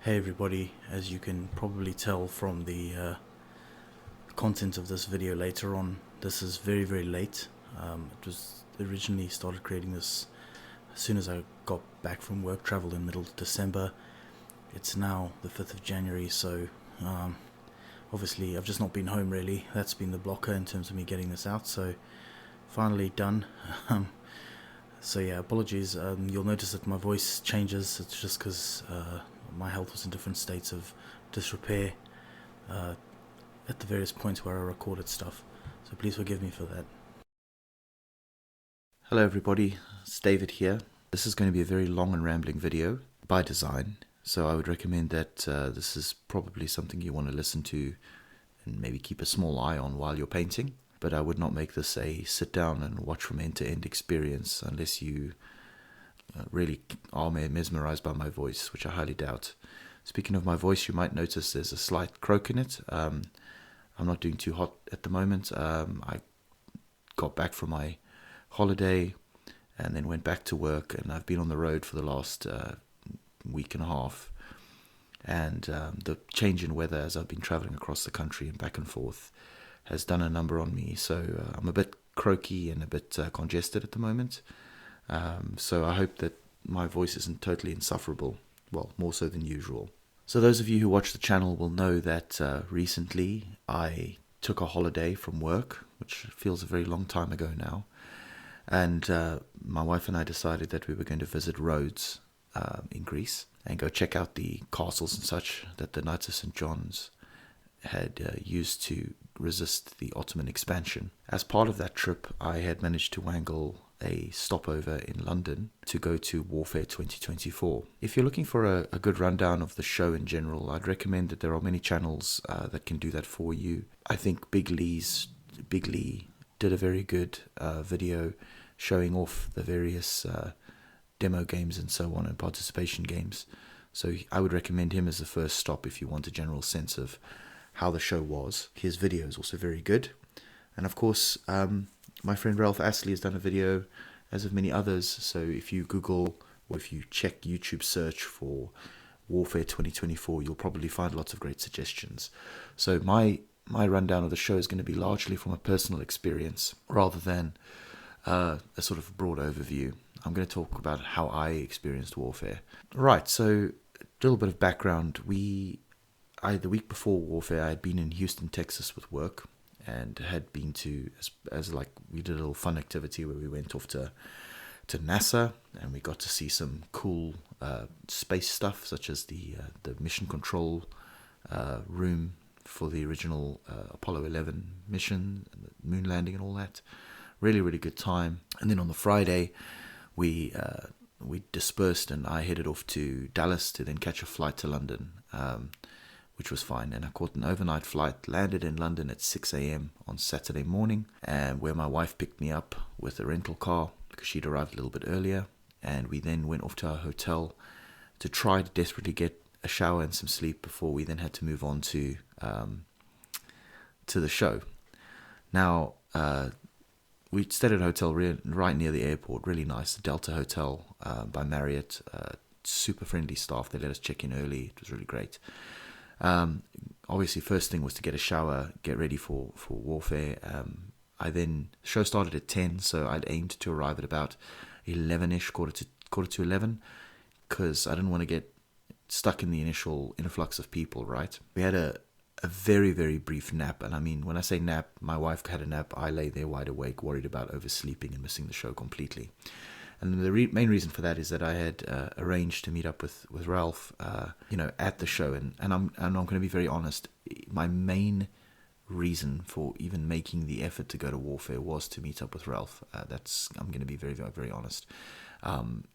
Hey everybody, as you can probably tell from the content of this video later on, this is very late. It was originally started creating this as soon as I got back from work travel in middle December. It's now the 5th of January, so obviously I've just not been home really. That's been the blocker in terms of me getting this out, so finally done. So yeah, apologies. You'll notice that my voice changes. It's just because my health was in different states of disrepair at the various points where I recorded stuff. So please forgive me for that. Hello everybody, it's David here. This is going to be a very long and rambling video by design. So I would recommend that this is probably something you want to listen to and maybe keep a small eye on while you're painting. But I would not make this a sit down and watch from end to end experience unless you really are mesmerized by my voice, which I highly doubt. Speaking of my voice, you might notice there's a slight croak in it. I'm not doing too hot at the moment. I got back from my holiday and then went back to work, and I've been on the road for the last week and a half. And the change in weather as I've been traveling across the country and back and forth has done a number on me, so I'm a bit croaky and a bit congested at the moment. So I hope that my voice isn't totally insufferable, well, more so than usual. So those of you who watch the channel will know that recently I took a holiday from work, which feels a very long time ago now, and my wife and I decided that we were going to visit Rhodes in Greece and go check out the castles and such that the Knights of St. John's had used to resist the Ottoman expansion. As part of that trip, I had managed to wangle a stopover in London to go to Warfare 2024. If you're looking for a good rundown of the show in general, I'd recommend that there are many channels that can do that for you. I think Big Lee did a very good video showing off the various demo games and so on and participation games. So I would recommend him as the first stop if you want a general sense of how the show was. His video is also very good. And of course, my friend Ralph Astley has done a video, as have many others. So if you Google or if you check YouTube search for Warfare 2024, you'll probably find lots of great suggestions. So my rundown of the show is going to be largely from a personal experience rather than a sort of broad overview. I'm going to talk about how I experienced Warfare. Right, so a little bit of background. The week before Warfare, I had been in Houston, Texas with work, and had been to, as like, we did a little fun activity where we went off to NASA, and we got to see some cool space stuff, such as the mission control room for the original Apollo 11 mission, and the moon landing and all that. Really good time. And then on the Friday, we dispersed, and I headed off to Dallas to then catch a flight to London, which was fine. And I caught an overnight flight, landed in London at 6 a.m. on Saturday morning, and where my wife picked me up with a rental car because she'd arrived a little bit earlier. And we then went off to our hotel to try to desperately get a shower and some sleep before we then had to move on to the show. Now, we stayed at a hotel right near the airport, really nice, the Delta Hotel by Marriott. Super friendly staff. They let us check in early. It was really great. Obviously, first thing was to get a shower, get ready for Warfare. The show started at 10, so I'd aimed to arrive at about 11ish, quarter to 11, because I didn't want to get stuck in the initial influx of people. Right? We had a very brief nap, and I mean, when I say nap, my wife had a nap. I lay there wide awake, worried about oversleeping and missing the show completely. And the main reason for that is that I had arranged to meet up with Ralph, at the show. And I'm going to be very honest. My main reason for even making the effort to go to Warfare was to meet up with Ralph. I'm going to be very honest.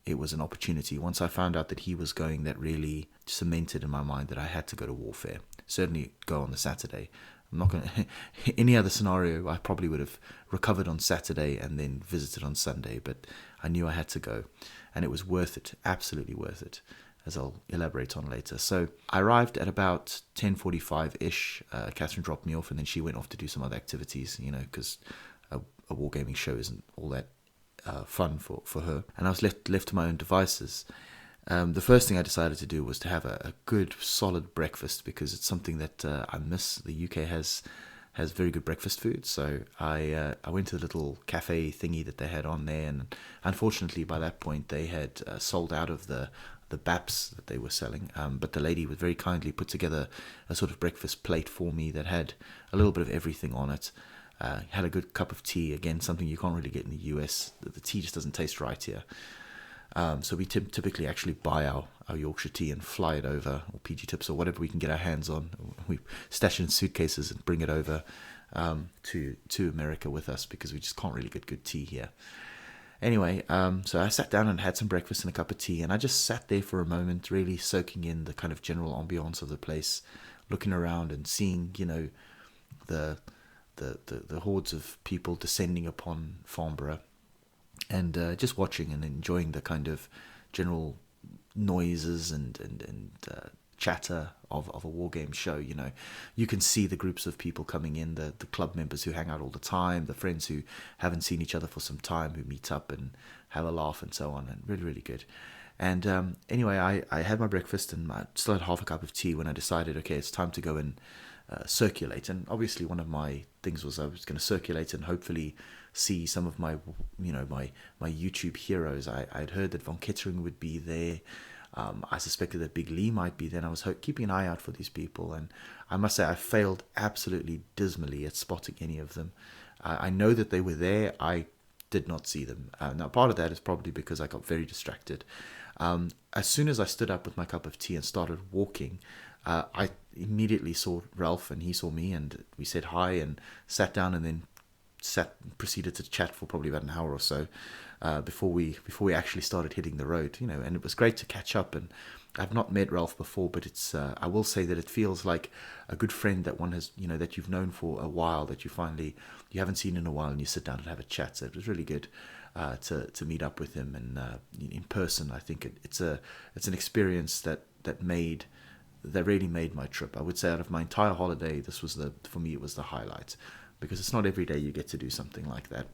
It was an opportunity. Once I found out that he was going, that really cemented in my mind that I had to go to Warfare. Certainly go on the Saturday. I'm not going to... Any other scenario, I probably would have recovered on Saturday and then visited on Sunday, but I knew I had to go, and it was worth it, absolutely worth it, as I'll elaborate on later. So I arrived at about 10:45-ish. Catherine dropped me off, and then she went off to do some other activities, because a wargaming show isn't all that fun for her. And I was left to my own devices. The first thing I decided to do was to have a good, solid breakfast, because it's something that I miss. The UK has very good breakfast food. So I went to the little cafe thingy that they had on there, and unfortunately by that point they had sold out of the baps that they were selling. But the lady would very kindly put together a sort of breakfast plate for me that had a little bit of everything on it. Had a good cup of tea, again something you can't really get in the US. The tea just doesn't taste right here. So we typically actually buy our Yorkshire tea and fly it over, or PG tips, or whatever we can get our hands on. We stash it in suitcases and bring it over to America with us, because we just can't really get good tea here. Anyway, so I sat down and had some breakfast and a cup of tea, and I just sat there for a moment, really soaking in the kind of general ambiance of the place, looking around and seeing, the hordes of people descending upon Farnborough, and just watching and enjoying the kind of general noises and chatter of a war game show. You can see the groups of people coming in, the club members who hang out all the time, the friends who haven't seen each other for some time, who meet up and have a laugh and so on, and really, really good. And anyway, I had my breakfast, and I still had half a cup of tea when I decided, okay, it's time to go and circulate. And obviously one of my things was I was going to circulate and hopefully see some of my YouTube heroes. I'd heard that Von Kettering would be there. I suspected that Big Lee might be there, and I was keeping an eye out for these people, and I must say I failed absolutely dismally at spotting any of them. I know that they were there. I did not see them. Now, part of that is probably because I got very distracted. As soon as I stood up with my cup of tea and started walking, I immediately saw Ralph, and he saw me, and we said hi and sat down, and then proceeded to chat for probably about an hour or so before we actually started hitting the road. And it was great to catch up. And I've not met Ralph before, but it's I will say that it feels like a good friend that one has, that you've known for a while, that you haven't seen in a while, and you sit down and have a chat. So it was really good to meet up with him, and in person. I think it's an experience that really made my trip. I would say out of my entire holiday, for me it was the highlight, because it's not every day you get to do something like that.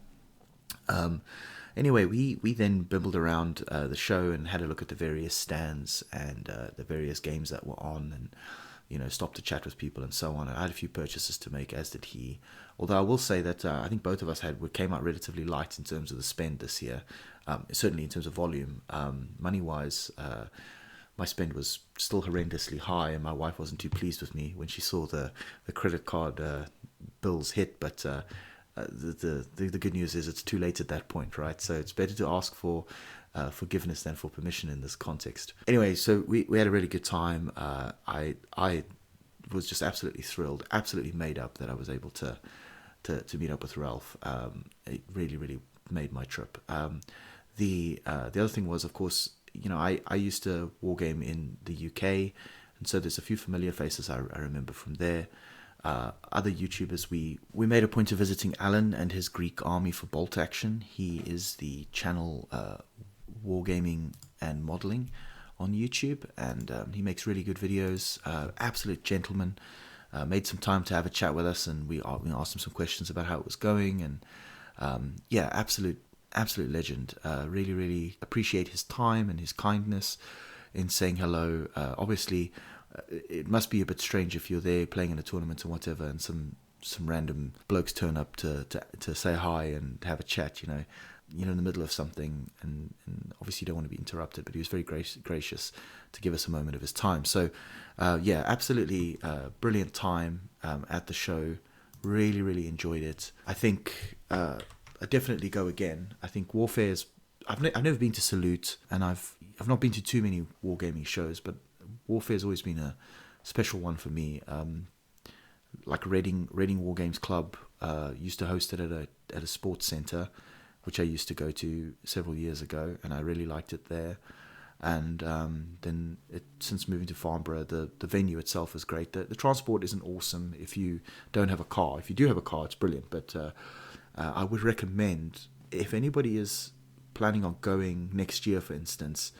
Anyway, we then bimbled around the show and had a look at the various stands and the various games that were on, and stopped to chat with people and so on. And I had a few purchases to make, as did he. Although I will say that I think both of us came out relatively light in terms of the spend this year, certainly in terms of volume. Money-wise, my spend was still horrendously high, and my wife wasn't too pleased with me when she saw the credit card bills hit. But the good news is it's too late at that point, right? So it's better to ask for forgiveness than for permission in this context. Anyway, so we had a really good time. I was just absolutely thrilled, absolutely made up that I was able to meet up with Ralph. It really, really made my trip. The other thing was, of course, I used to wargame in the UK, and so there's a few familiar faces I remember from there. Other YouTubers, we made a point of visiting Alan and his Greek army for Bolt Action. He is the channel Wargaming and Modeling on YouTube, and he makes really good videos. Absolute gentleman. Made some time to have a chat with us, and we asked him some questions about how it was going, and absolute legend. Really, really appreciate his time and his kindness in saying hello. Obviously, it must be a bit strange if you're there playing in a tournament or whatever, and some random blokes turn up to say hi and have a chat. In the middle of something, and obviously you don't want to be interrupted. But he was very gracious to give us a moment of his time. So, absolutely brilliant time at the show. Really, really enjoyed it. I think I definitely go again. I think Warfare's. I've never been to Salute, and I've not been to too many wargaming shows, but Warfare's always been a special one for me. Like Reading War Games Club used to host it at a sports centre, which I used to go to several years ago, and I really liked it there. And then since moving to Farnborough, the venue itself is great. The transport isn't awesome if you don't have a car. If you do have a car, it's brilliant. But I would recommend, if anybody is planning on going next year, for instance,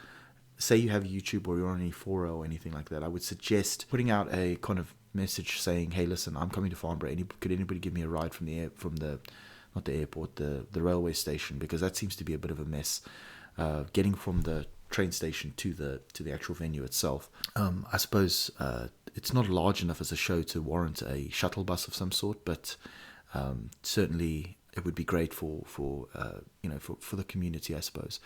say you have YouTube or you're on any fora or anything like that, I would suggest putting out a kind of message saying, hey, listen, I'm coming to Farnborough. Could anybody give me a ride from not the airport, the railway station, because that seems to be a bit of a mess. Getting from the train station to the actual venue itself. I suppose it's not large enough as a show to warrant a shuttle bus of some sort, but certainly it would be great for the community, I suppose,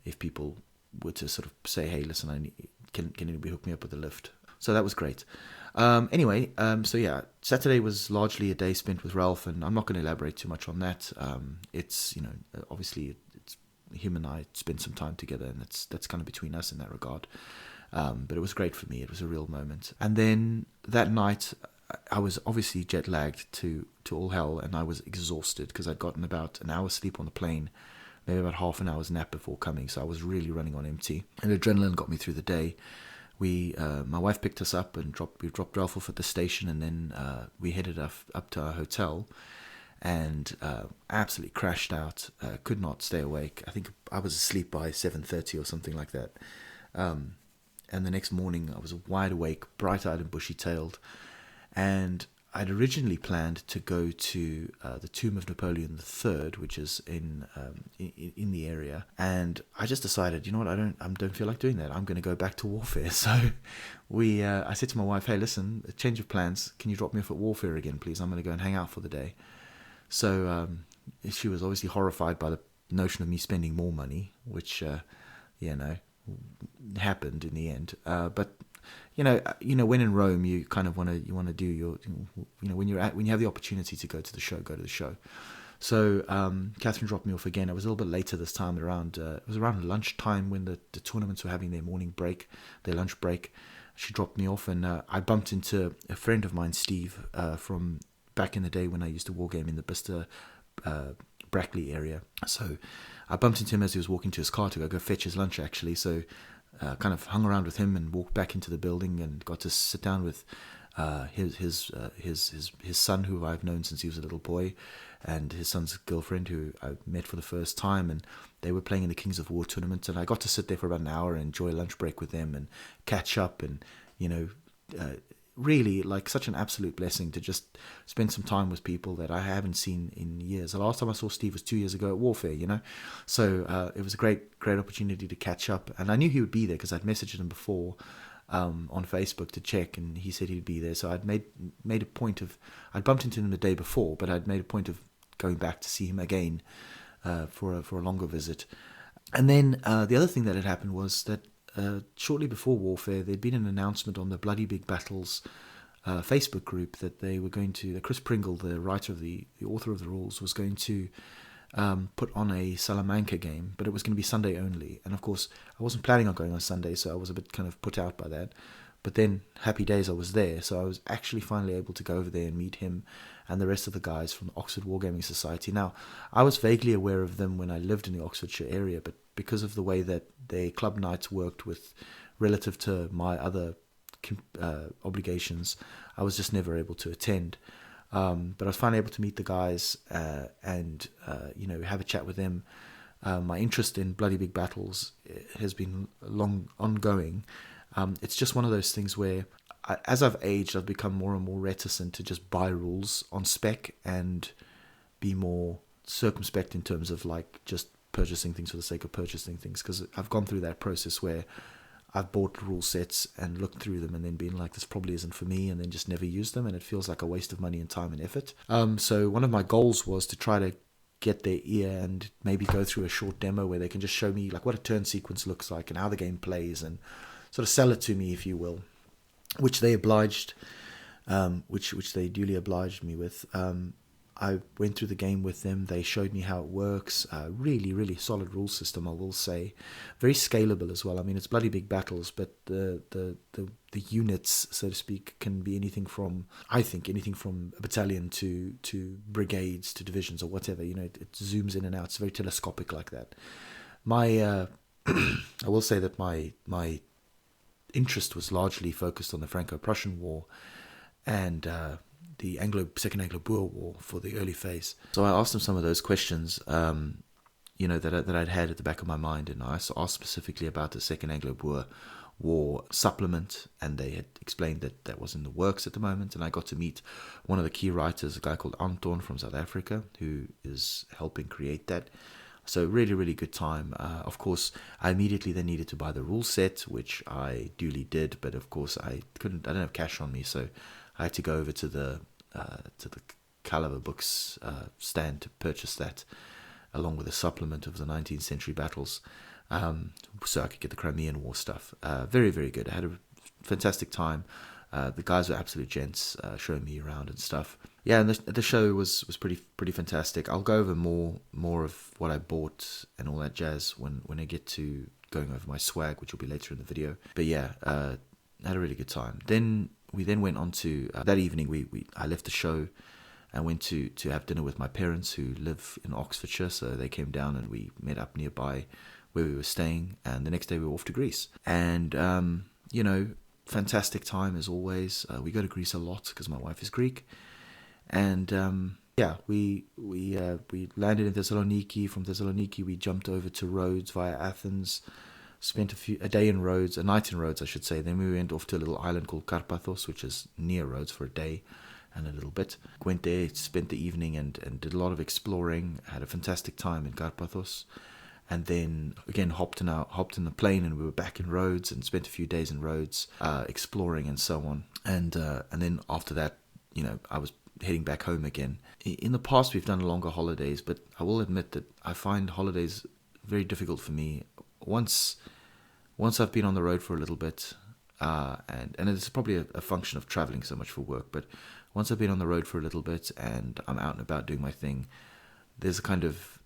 if people were to sort of say, hey, listen, can anybody hook me up with a lift? So that was great. Anyway, so yeah, Saturday was largely a day spent with Ralph, and I'm not going to elaborate too much on that. It's, obviously it's him and I spent some time together, and that's kind of between us in that regard. But it was great for me. It was a real moment. And then that night, I was obviously jet lagged to all hell, and I was exhausted because I'd gotten about an hour's sleep on the plane, maybe about half an hour's nap before coming. So I was really running on empty, and adrenaline got me through the day. My wife picked us up and we dropped Ralph off at the station, and then we headed up to our hotel, and absolutely crashed out. Could not stay awake. I think I was asleep by 7:30 or something like that. And the next morning I was wide awake, bright-eyed and bushy-tailed, and I'd originally planned to go to the tomb of Napoleon III, which is in the area, and I just decided, you know what, I don't feel like doing that. I'm going to go back to Warfare. So I said to my wife, hey, listen, a change of plans. Can you drop me off at Warfare again, please? I'm going to go and hang out for the day. So she was obviously horrified by the notion of me spending more money, which happened in the end. But when in Rome, you kind of want to do your, when you have the opportunity to go to the show, go to the show. So Catherine dropped me off again. It was a little bit later this time. It was around lunchtime when the tournaments were having their morning break, their lunch break. She dropped me off, and I bumped into a friend of mine, Steve, from back in the day when I used to wargame in the Bicester, Brackley area. So I bumped into him as he was walking to his car to go fetch his lunch, actually. So kind of hung around with him and walked back into the building and got to sit down with his son, who I've known since he was a little boy, and his son's girlfriend, who I met for the first time, and they were playing in the Kings of War tournament, and I got to sit there for about an hour and enjoy a lunch break with them and catch up, and really, like, such an absolute blessing to just spend some time with people that I haven't seen in years. The last time I saw Steve was 2 years ago at Warfare, so it was a great opportunity to catch up, and I knew he would be there because I'd messaged him before on Facebook to check, and he said he'd be there. So I'd made a point of, I'd bumped into him the day before, but I'd made a point of going back to see him again for a longer visit. And then the other thing that had happened was that shortly before Warfare, there'd been an announcement on the Bloody Big Battles Facebook group that they were going to, that Chris Pringle, the author of the rules, was going to put on a Salamanca game, but it was going to be Sunday only. And of course, I wasn't planning on going on Sunday, so I was a bit kind of put out by that. But then, happy days, I was there, so I was actually finally able to go over there and meet him and the rest of the guys from the Oxford Wargaming Society. Now, I was vaguely aware of them when I lived in the Oxfordshire area, but because of the way that their club nights worked with relative to my other obligations, I was just never able to attend. But I was finally able to meet the guys and have a chat with them. My interest in Bloody Big Battles has been long ongoing. It's just one of those things where, as I've aged, I've become more and more reticent to just buy rules on spec and be more circumspect in terms of like just purchasing things for the sake of purchasing things, because I've gone through that process where I've bought rule sets and looked through them and then been like, this probably isn't for me, and then just never used them, and it feels like a waste of money and time and effort. So one of my goals was to try to get their ear and maybe go through a short demo where they can just show me like what a turn sequence looks like and how the game plays, and sort of sell it to me, if you will, which they obliged, which they duly obliged me with. I went through the game with them. They showed me how it works. Really, really solid rule system, I will say. Very scalable as well. I mean, it's Bloody Big Battles, but the units, so to speak, can be anything from, I think, anything from a battalion to brigades to divisions or whatever. It zooms in and out. It's very telescopic like that. I will say that my interest was largely focused on the Franco-Prussian War and the Second Anglo-Boer War for the early phase. So I asked them some of those questions, that I'd had at the back of my mind, and I asked specifically about the Second Anglo-Boer War supplement, and they had explained that was in the works at the moment, and I got to meet one of the key writers, a guy called Anton from South Africa, who is helping create that. So really, really good time. Of course, I immediately then needed to buy the rule set, which I duly did. But of course, I don't have cash on me, so I had to go over to the Caliber Books stand to purchase that, along with a supplement of the 19th century battles, so I could get the Crimean War stuff. Very, very good. I had a fantastic time. The guys were absolute gents, showing me around and stuff. Yeah, and the show was pretty fantastic. I'll go over more of what I bought and all that jazz when I get to going over my swag, which will be later in the video. But yeah, had a really good time. Then we went on to that evening. I left the show and went to have dinner with my parents, who live in Oxfordshire. So they came down and we met up nearby where we were staying. And the next day we were off to Greece. And fantastic time as always. We go to Greece a lot because my wife is Greek. And we landed in Thessaloniki. From Thessaloniki, we jumped over to Rhodes via Athens. Spent a day in Rhodes, a night in Rhodes, I should say. Then we went off to a little island called Karpathos, which is near Rhodes, for a day and a little bit. Went there, spent the evening, and did a lot of exploring. Had a fantastic time in Karpathos. And then again hopped in the plane, and we were back in Rhodes and spent a few days in Rhodes, exploring and so on. And then after that, I was heading back home again. In the past, we've done longer holidays, but I will admit that I find holidays very difficult for me. Once I've been on the road for a little bit, and it's probably a function of traveling so much for work, but once I've been on the road for a little bit and I'm out and about doing my thing, there's a kind of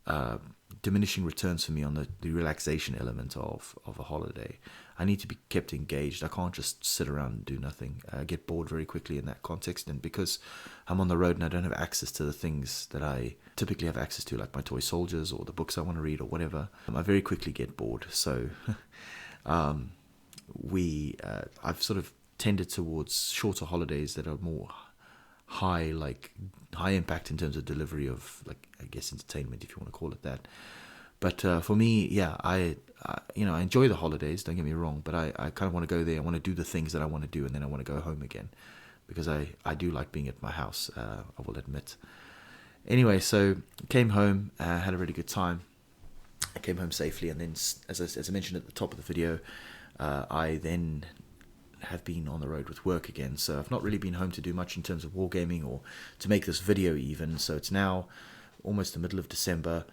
diminishing returns for me on the relaxation element of a holiday. I need to be kept engaged. I can't just sit around and do nothing. I get bored very quickly in that context, and because I'm on the road and I don't have access to the things that I typically have access to, like my toy soldiers or the books I want to read or whatever, I very quickly get bored. So I've sort of tended towards shorter holidays that are more high impact in terms of delivery of, like, I guess, entertainment, if you want to call it that. But for me, yeah, I enjoy the holidays, don't get me wrong, but I kind of want to go there. I want to do the things that I want to do, and then I want to go home again, because I do like being at my house, I will admit. Anyway, so came home, had a really good time. I came home safely, and then, as I mentioned at the top of the video, I then have been on the road with work again. So I've not really been home to do much in terms of wargaming or to make this video even. So it's now almost the middle of December.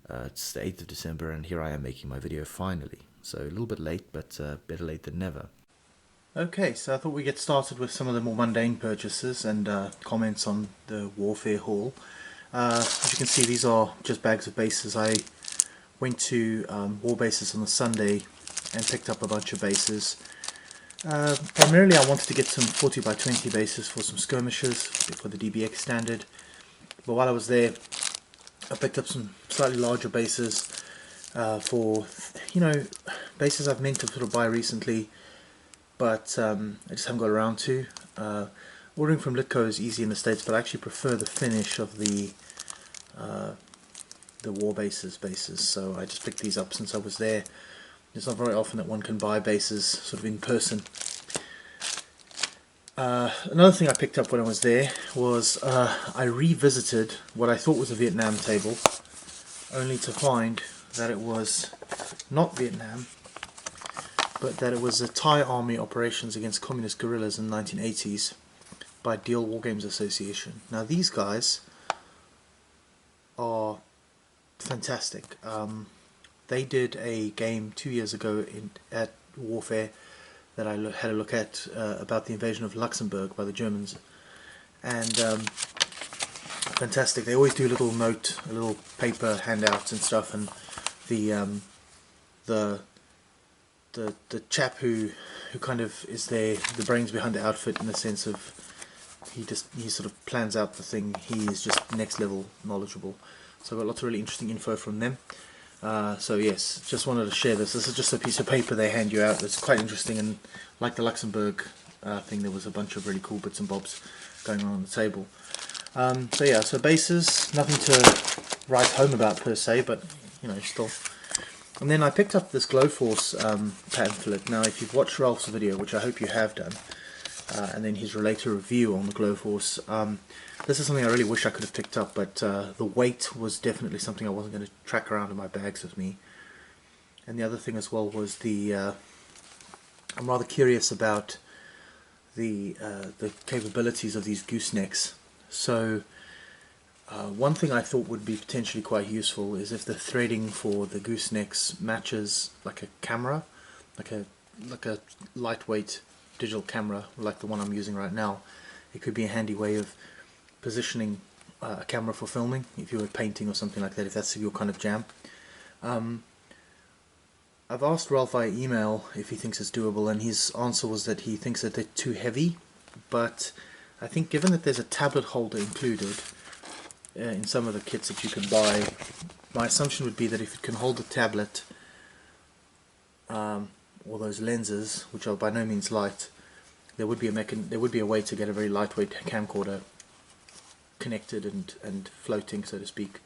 It's the 8th of December, and here I am making my video finally. So a little bit late, but better late than never. Okay, so I thought we'd get started with some of the more mundane purchases and comments on the Warfare haul. As you can see, these are just bags of bases. I went to War Bases on the Sunday and picked up a bunch of bases. Primarily I wanted to get some 40x20 bases for some skirmishers for the DBX standard, but while I was there I picked up some slightly larger bases for, bases I've meant to sort of buy recently, but I just haven't got around to. Ordering from Litco is easy in the States, but I actually prefer the finish of the War bases, so I just picked these up since I was there. It's not very often that one can buy bases sort of in person. Another thing I picked up when I was there was I revisited what I thought was a Vietnam table, only to find that it was not Vietnam, but that it was a Thai army operations against communist guerrillas in the 1980s by Deal Wargames Association. Now these guys are fantastic. They did a game 2 years ago at Warfare that I had a look at about the invasion of Luxembourg by the Germans, and fantastic. They always do a little paper handouts and stuff, and the chap who kind of is the brains behind the outfit, in the sense of he sort of plans out the thing. He is just next level knowledgeable. So I got lots of really interesting info from them. So yes, just wanted to share this. This is just a piece of paper they hand you out. It's quite interesting, and like the Luxembourg thing, there was a bunch of really cool bits and bobs going on the table. So yeah, so bases, nothing to write home about per se, but still. And then I picked up this Glowforce pamphlet. Now if you've watched Ralph's video, which I hope you have done, and then his related review on the Glowforce. This is something I really wish I could have picked up, but the weight was definitely something I wasn't going to track around in my bags with me. And the other thing as well was I'm rather curious about the capabilities of these goosenecks. So one thing I thought would be potentially quite useful is if the threading for the goosenecks matches like a camera, like a lightweight digital camera like the one I'm using right now. It could be a handy way of positioning a camera for filming if you were painting or something like that, if that's your kind of jam. I've asked Ralph via email if he thinks it's doable, and his answer was that he thinks that they're too heavy, but I think given that there's a tablet holder included in some of the kits that you can buy, my assumption would be that if it can hold the tablet or those lenses, which are by no means light, there would be a way to get a very lightweight camcorder connected and floating, so to speak.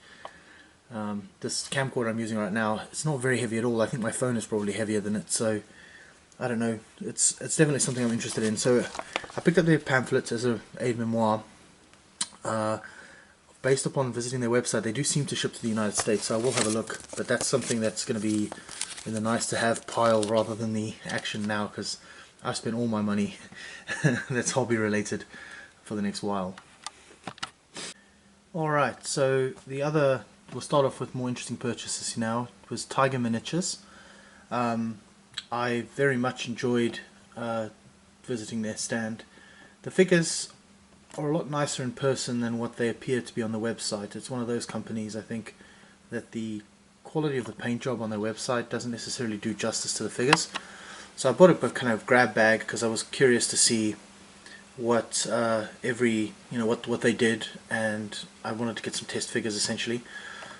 This camcorder I'm using right now, it's not very heavy at all. I think my phone is probably heavier than it, so I don't know. It's definitely something I'm interested in. So I picked up their pamphlet as a aide-memoire. Based upon visiting their website, they do seem to ship to the United States, so I will have a look. But that's something that's going to be in the nice-to-have pile rather than the action now, because I've spent all my money that's hobby-related for the next while. Alright, so we'll start off with more interesting purchases now. It was Tiger Miniatures. I very much enjoyed visiting their stand. The figures are a lot nicer in person than what they appear to be on the website. It's one of those companies, I think, that the quality of the paint job on their website doesn't necessarily do justice to the figures. So I bought a kind of grab bag because I was curious to see what what they did, and I wanted to get some test figures essentially.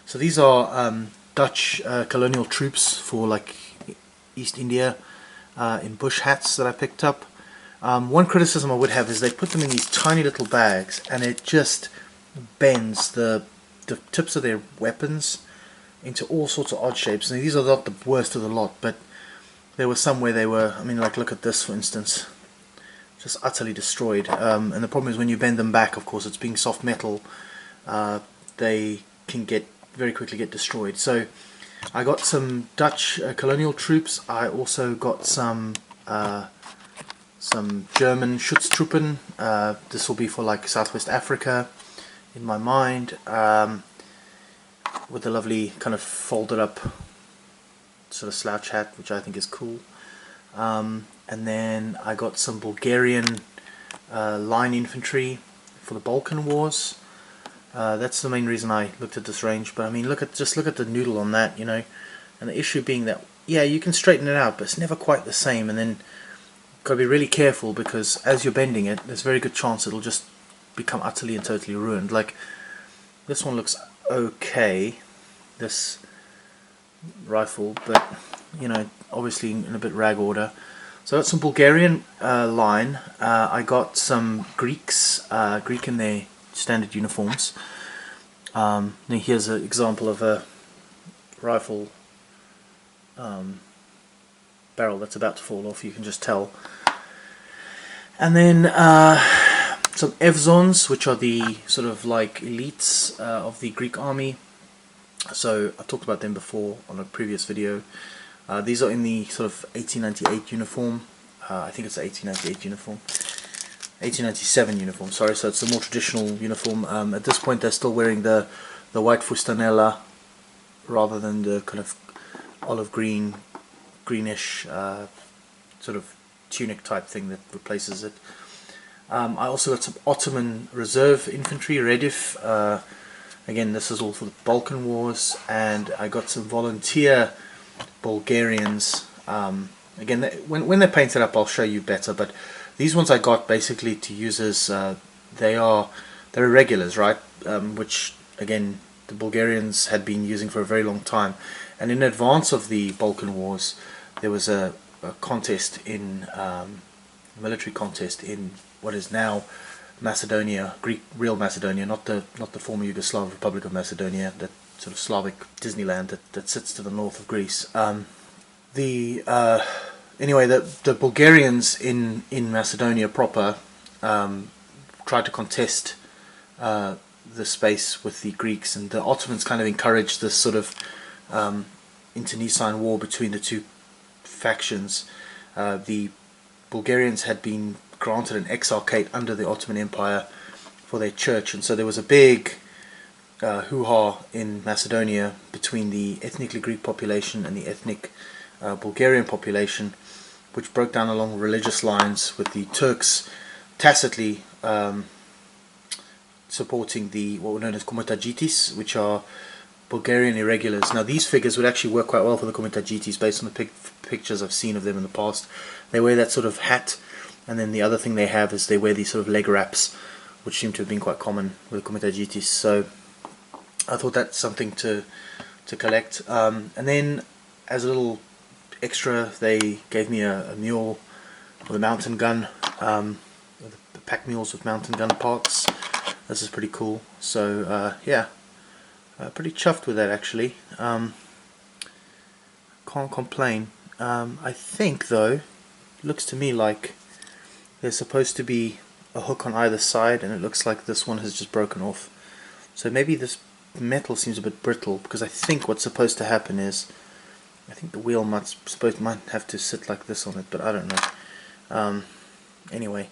So these are Dutch colonial troops for like East India in bush hats that I picked up. One criticism I would have is they put them in these tiny little bags, and it just bends the tips of their weapons into all sorts of odd shapes. And these are not the worst of the lot, but there were some where they were, I mean, like look at this for instance, just utterly destroyed. And the problem is when you bend them back, of course, it's being soft metal, they can very quickly get destroyed. So I got some Dutch colonial troops. I also got some German Schutztruppen. This will be for like Southwest Africa in my mind, with a lovely kind of folded up sort of slouch hat, which I think is cool. And then I got some Bulgarian line infantry for the Balkan Wars. That's the main reason I looked at this range. But I mean, just look at the noodle on that, you know. And the issue being that, yeah, you can straighten it out, but it's never quite the same. And then got to be really careful, because as you're bending it, there's a very good chance it'll just become utterly and totally ruined. Like this one looks okay, this rifle, but you know, obviously in a bit rag order. So I got some Bulgarian line. I got some Greek in their standard uniforms. Now here's an example of a rifle barrel that's about to fall off, you can just tell. And then some Evzons, which are the sort of like elites of the Greek army. So I've talked about them before on a previous video. These are in the sort of 1898 uniform. I think it's the 1898 uniform. 1897 uniform, sorry, so it's a more traditional uniform. At this point they're still wearing the white fustanella rather than the kind of olive greenish sort of tunic type thing that replaces it. I also got some Ottoman reserve infantry, Redif. Again, this is all for the Balkan Wars. And I got some volunteer Bulgarians. Again, when they're painted up I'll show you better, but these ones I got basically to use as they're irregulars, right? Which again the Bulgarians had been using for a very long time. And in advance of the Balkan Wars, there was a contest in military contest in what is now Macedonia, real Macedonia, not the former Yugoslav Republic of Macedonia, that sort of Slavic Disneyland that sits to the north of Greece. The anyway, the Bulgarians in Macedonia proper tried to contest the space with the Greeks, and the Ottomans kind of encouraged this sort of internecine war between the two factions. The Bulgarians had been granted an exarchate under the Ottoman Empire for their church, and so there was a big hoo-ha in Macedonia between the ethnically Greek population and the ethnic Bulgarian population, which broke down along religious lines, with the Turks tacitly supporting the what were known as Komitajitis, which are Bulgarian irregulars. Now these figures would actually work quite well for the Komitajitis based on the pictures I've seen of them in the past. They wear that sort of hat, and then the other thing they have is they wear these sort of leg wraps, which seem to have been quite common with the Komitajitis. So I thought that's something to collect. And then as a little extra, they gave me a mule with a mountain gun, the pack mules with mountain gun parts. This is pretty cool. So yeah, pretty chuffed with that actually. Can't complain. I think though, it looks to me like there's supposed to be a hook on either side, and it looks like this one has just broken off. So maybe this metal seems a bit brittle, because I think what's supposed to happen is, I think the wheel might have to sit like this on it, but I don't know. Anyway,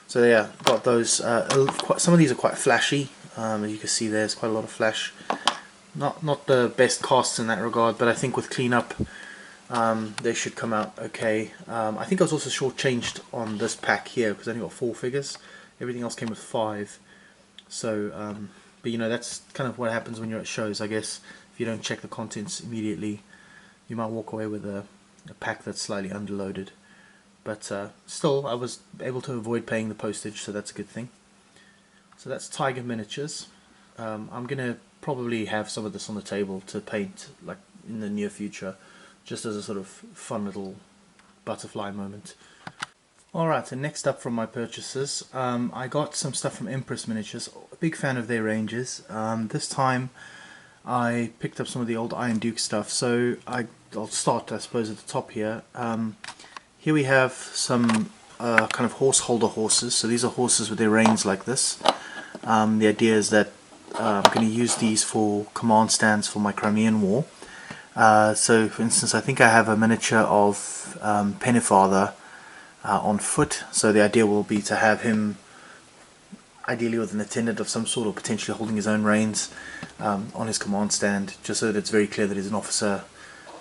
so yeah, got those. Some of these are quite flashy. As you can see, there's quite a lot of flash. Not the best casts in that regard, but I think with cleanup, they should come out okay. I think I was also shortchanged on this pack here because I only got 4 figures. Everything else came with 5. So, but you know, that's kind of what happens when you're at shows, I guess. If you don't check the contents immediately, you might walk away with a pack that's slightly underloaded. But still, I was able to avoid paying the postage, so that's a good thing. So that's Tiger Miniatures. I'm going to probably have some of this on the table to paint like in the near future, just as a sort of fun little butterfly moment. Alright, and next up from my purchases, I got some stuff from Empress Miniatures. A big fan of their ranges. This time I picked up some of the old Iron Duke stuff, so I'll start, I suppose, at the top here. Here we have some kind of horse holder horses. So these are horses with their reins like this. The idea is that I'm going to use these for command stands for my Crimean War. So for instance, I think I have a miniature of Pennefather on foot, so the idea will be to have him ideally with an attendant of some sort, or potentially holding his own reins on his command stand, just so that it's very clear that he's an officer,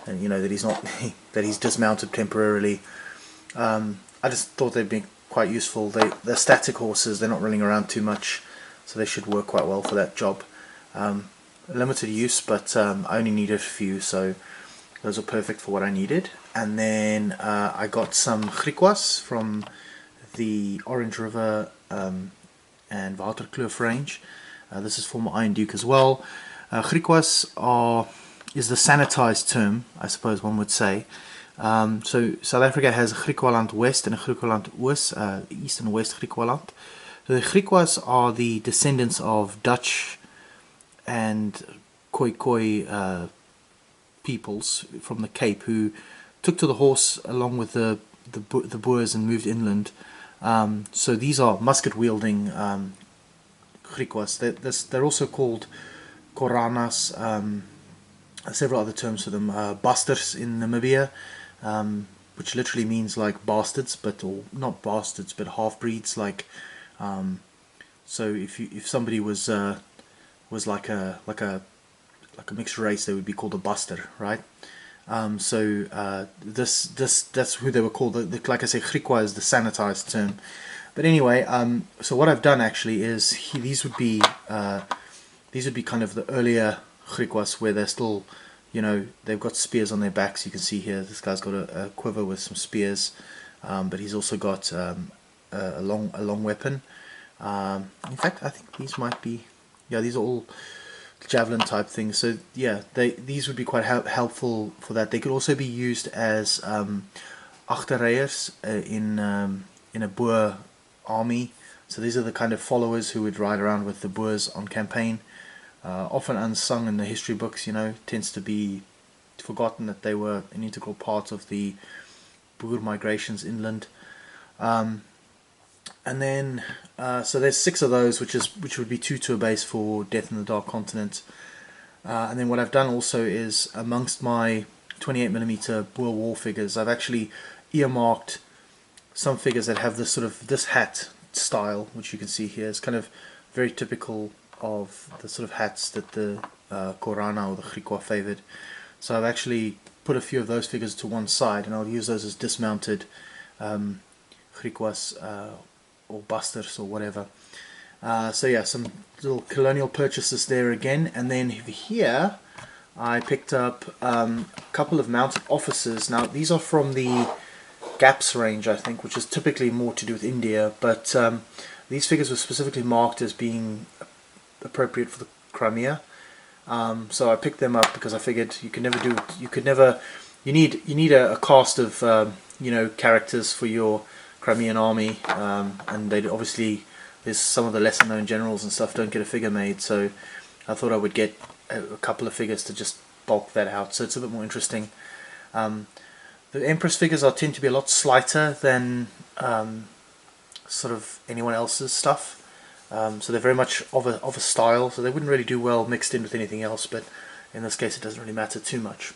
and you know that he's not that he's dismounted temporarily. I just thought they'd be quite useful. They're static horses, they're not running around too much, so they should work quite well for that job. Limited use, but I only needed a few, so those are perfect for what I needed. And then I got some Griquas from the Orange River and Waterkloof range. This is for my Iron Duke as well. Griquas is the sanitized term, I suppose one would say. So South Africa has a Griqualand West and a Griqualand Oos, East and West Griqualand. So the Griquas are the descendants of Dutch and Khoi peoples from the Cape, who took to the horse along with the Boers and moved inland. So these are musket-wielding Griquas. They're also called Koranas, several other terms for them. Basters in Namibia, which literally means like bastards, or not bastards, but half-breeds. Like, so if somebody was like a mixed race, they would be called a buster, right? So that's who they were called. Like I say, Griqua is the sanitized term. But anyway, so what I've done actually is these would be kind of the earlier Griquas, where they're still, you know, they've got spears on their backs. You can see here, this guy's got a quiver with some spears, but he's also got a long weapon. In fact, I think these might be, yeah, these are all javelin type things. So yeah, these would be quite helpful for that. They could also be used as achterrijers in a Boer army. So these are the kind of followers who would ride around with the Boers on campaign. Often unsung in the history books, you know, tends to be forgotten that they were an integral part of the Boer migrations inland. And then, so there's 6 of those, which would be 2 tour base for Death in the Dark Continent. And then what I've done also is, amongst my 28mm Boer War figures, I've actually earmarked some figures that have this sort of this hat style, which you can see here. It's kind of very typical of the sort of hats that the Korana or the Griqua favoured. So I've actually put a few of those figures to one side, and I'll use those as dismounted Griquas or busters or whatever. So yeah, some little colonial purchases there again. And then here I picked up a couple of mounted officers. Now these are from the Gaps range, I think, which is typically more to do with India, but these figures were specifically marked as being appropriate for the Crimea. So I picked them up because I figured you need a cast of characters for your Crimean army, and they obviously, there's some of the lesser known generals and stuff don't get a figure made, so I thought I would get a couple of figures to just bulk that out, so it's a bit more interesting. The Empress figures tend to be a lot slighter than sort of anyone else's stuff. So they're very much of a style, so they wouldn't really do well mixed in with anything else, but in this case it doesn't really matter too much.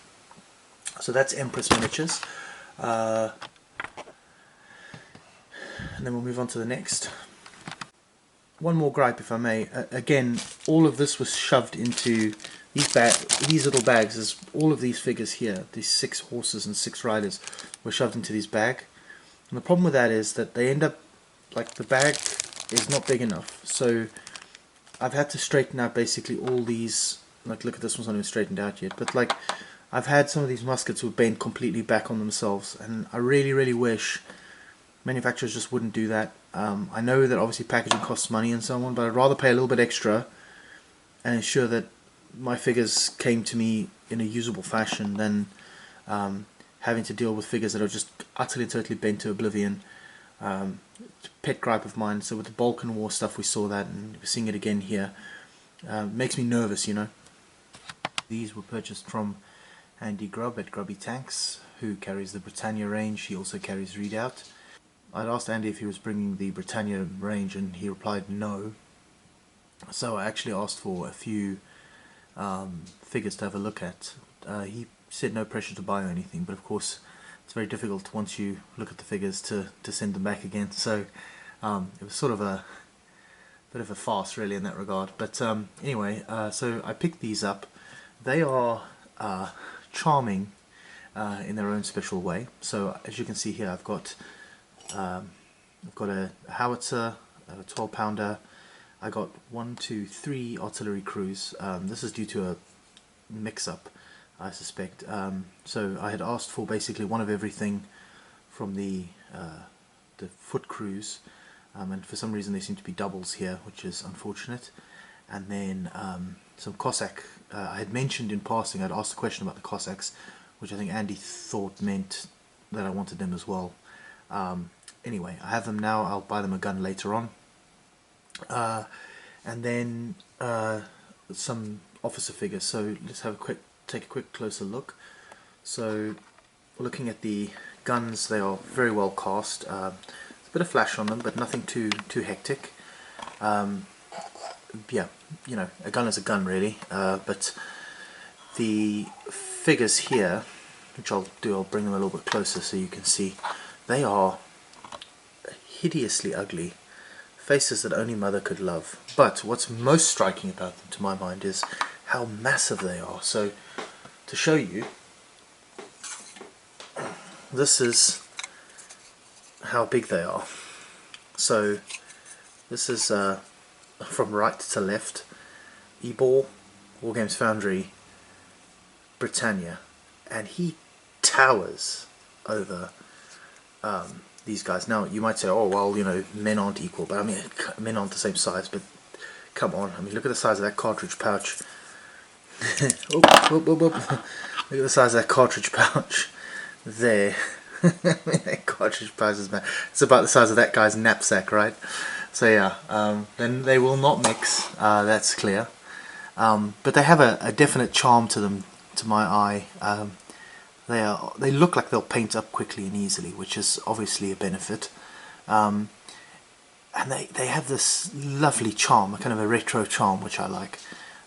So that's Empress Miniatures. And then we'll move on to the next. One more gripe, if I may. Again, all of this was shoved into these little bags. As all of these figures here, these 6 horses and 6 riders, were shoved into this bag. And the problem with that is that they end up, like, the bag is not big enough. So I've had to straighten out basically all these. Like, look at this one's not even straightened out yet. But like, I've had some of these muskets who bent completely back on themselves, and I really, really wish manufacturers just wouldn't do that. I know that obviously packaging costs money and so on, but I'd rather pay a little bit extra and ensure that my figures came to me in a usable fashion than having to deal with figures that are just utterly and totally bent to oblivion. Pet gripe of mine. So with the Balkan War stuff we saw that, and we're seeing it again here. Makes me nervous, you know. These were purchased from Andy Grubb at Grubby Tanks, who carries the Britannia range. He also carries Readout. I'd asked Andy if he was bringing the Britannia range, and he replied no. So I actually asked for a few figures to have a look at. He said no pressure to buy or anything, but of course it's very difficult once you look at the figures to send them back again. So it was sort of a bit of a farce really in that regard. But anyway, so I picked these up. They are charming in their own special way. So as you can see here, I've got a howitzer, a 12-pounder. I got 3 artillery crews. This is due to a mix-up, I suspect. So I had asked for basically one of everything from the foot crews, and for some reason they seem to be doubles here, which is unfortunate. And then some Cossack. I had mentioned in passing, I'd asked a question about the Cossacks, which I think Andy thought meant that I wanted them as well. Anyway, I have them now. I'll buy them a gun later on. And then some officer figures. So let's take a quick closer look. So looking at the guns, they are very well cast. There's a bit of flash on them, but nothing too hectic. Yeah, you know, a gun is a gun really. But the figures here, which I'll bring them a little bit closer so you can see. They are hideously ugly. Faces that only mother could love. But what's most striking about them, to my mind, is how massive they are. So, to show you, this is how big they are. So, this is from right to left. Ebor, Wargames Foundry, Britannia. And he towers over these guys. Now you might say, oh well, you know, men aren't equal, but I mean, men aren't the same size, but come on, I mean, look at the size of that cartridge pouch. Look at the size of that cartridge pouch there. That cartridge pouch is bad. It's about the size of that guy's knapsack, right? So yeah, then they will not mix, that's clear. But they have a definite charm to them, to my eye. they look like they'll paint up quickly and easily, which is obviously a benefit. And they have this lovely charm, a kind of a retro charm, which I like.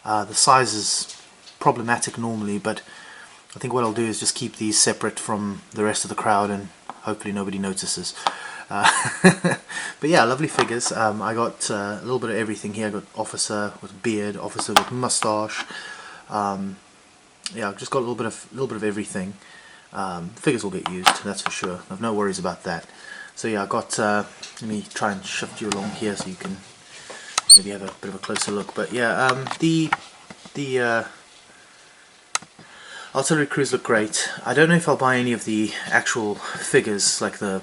The size is problematic normally, but I think what I'll do is just keep these separate from the rest of the crowd, and hopefully nobody notices. But yeah, lovely figures. I got a little bit of everything here. I got officer with beard, officer with moustache. Yeah, I've just got a little bit of everything. Figures will get used, that's for sure. I've no worries about that. So yeah, I got. Let me try and shift you along here so you can maybe have a bit of a closer look. But yeah, the artillery crews look great. I don't know if I'll buy any of the actual figures, like the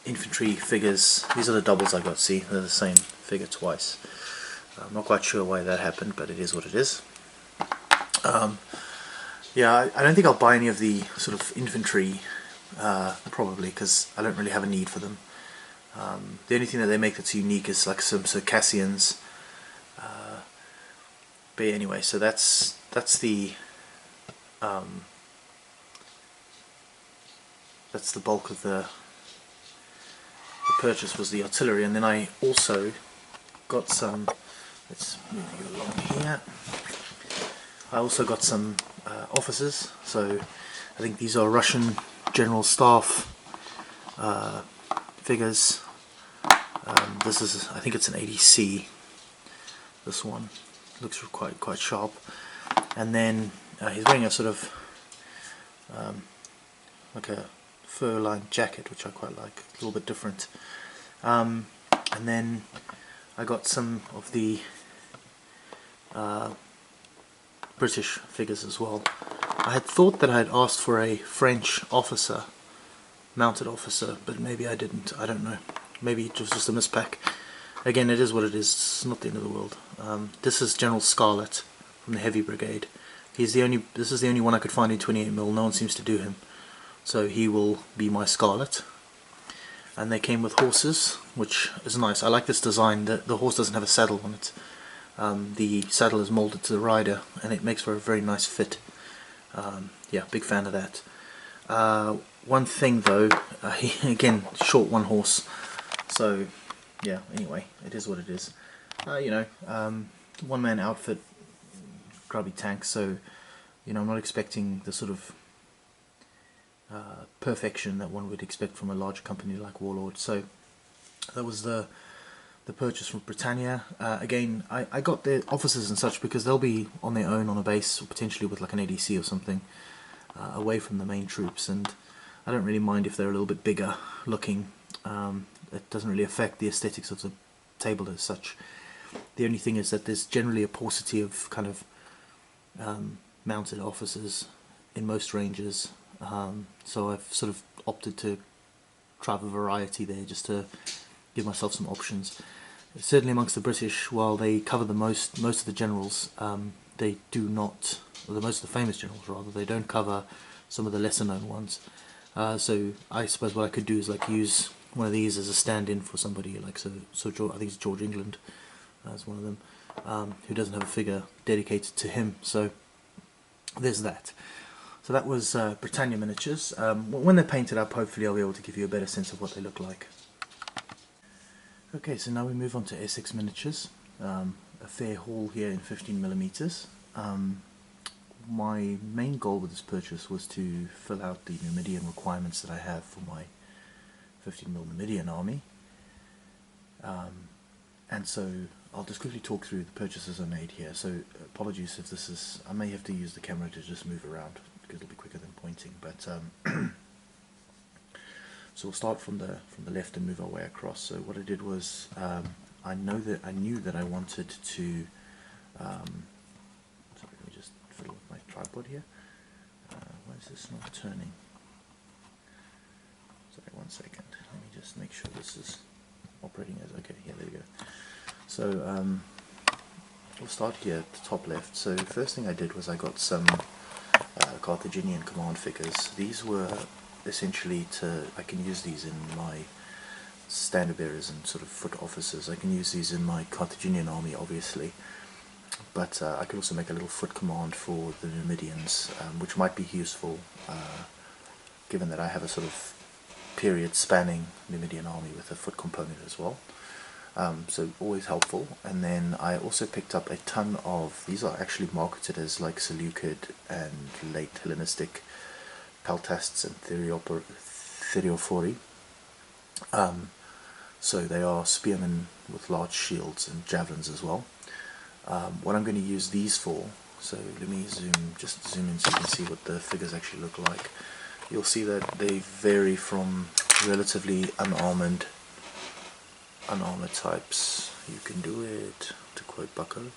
infantry figures. These are the doubles I got. See, they're the same figure twice. I'm not quite sure why that happened, but it is what it is. Yeah, I don't think I'll buy any of the sort of infantry, probably, because I don't really have a need for them. The only thing that they make that's unique is like some Circassians. But anyway, so that's the bulk of the purchase, was the artillery. And then I also got some, let's move you along here, I also got some officers. So I think these are Russian General Staff figures. This is, I think it's an 80C. This one looks quite sharp. And then he's wearing a sort of like a fur-lined jacket, which I quite like, a little bit different. And then I got some of the British figures as well. I had thought that I had asked for a French officer, mounted officer, but maybe I didn't. I don't know. Maybe it was just a mispack. Again, it is what it is. It's not the end of the world. This is General Scarlett from the Heavy Brigade. This is the only one I could find in 28mm. No one seems to do him, so he will be my Scarlett. And they came with horses, which is nice. I like this design. The horse doesn't have a saddle on it. The saddle is molded to the rider, and it makes for a very nice fit. Yeah, big fan of that. One thing though, again, short one horse. So yeah, anyway, it is what it is. You know, one-man outfit, grubby tank. So you know, I'm not expecting the sort of perfection that one would expect from a large company like Warlord. So that was the purchase from Britannia. Again, I got their officers and such because they'll be on their own on a base, or potentially with like an ADC or something, away from the main troops, and I don't really mind if they're a little bit bigger looking. It doesn't really affect the aesthetics of the table as such. The only thing is that there's generally a paucity of kind of mounted officers in most ranges, so I've sort of opted to try a variety there just to give myself some options. Certainly amongst the British, while they cover the most of the generals, they do not, or the most of the famous generals rather, they don't cover some of the lesser known ones. So I suppose what I could do is like use one of these as a stand-in for somebody like I think it's George England as one of them, who doesn't have a figure dedicated to him. So there's that. So that was Britannia Miniatures. When they're painted up, hopefully I'll be able to give you a better sense of what they look like. Okay, so now we move on to Essex Miniatures, a fair haul here in 15mm. My main goal with this purchase was to fill out the Numidian requirements that I have for my 15mm Numidian army. And so I'll just quickly talk through the purchases I made here. So apologies if this is, I may have to use the camera to just move around because it'll be quicker than pointing, but so we'll start from the left and move our way across. So what I did was I knew that I wanted to sorry, let me just fiddle with my tripod here. Why is this not turning? Sorry, 1 second. Let me just make sure this is operating as okay. Yeah, there we go. So we'll start here at the top left. So the first thing I did was I got some Carthaginian command figures. These were essentially I can use these in my standard bearers and sort of foot officers. I can use these in my Carthaginian army, obviously, but I could also make a little foot command for the Numidians, which might be useful given that I have a sort of period spanning Numidian army with a foot component as well. So always helpful. And then I also picked up a ton of, these are actually marketed as like Seleucid and late Hellenistic peltasts and theriophori. So they are spearmen with large shields and javelins as well. What I'm going to use these for, so let me just zoom in so you can see what the figures actually look like. You'll see that they vary from relatively unarmored types. You can do it, to quote Bucko.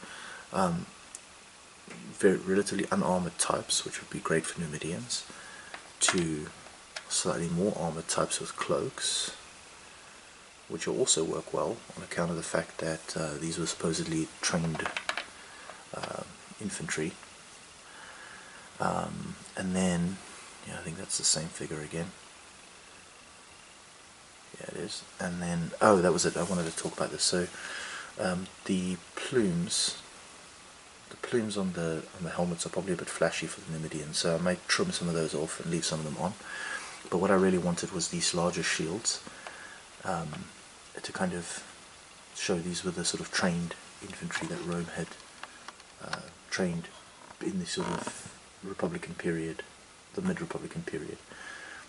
Very relatively unarmored types, which would be great for Numidians, to slightly more armored types with cloaks, which will also work well on account of the fact that these were supposedly trained infantry. And then, yeah, I think that's the same figure again. Yeah, it is. And then, oh, that was it. I wanted to talk about this. So, the plumes on the helmets are probably a bit flashy for the Numidians, so I might trim some of those off and leave some of them on. But what I really wanted was these larger shields, to kind of show these were the sort of trained infantry that Rome had trained in the sort of Republican period, the mid-Republican period,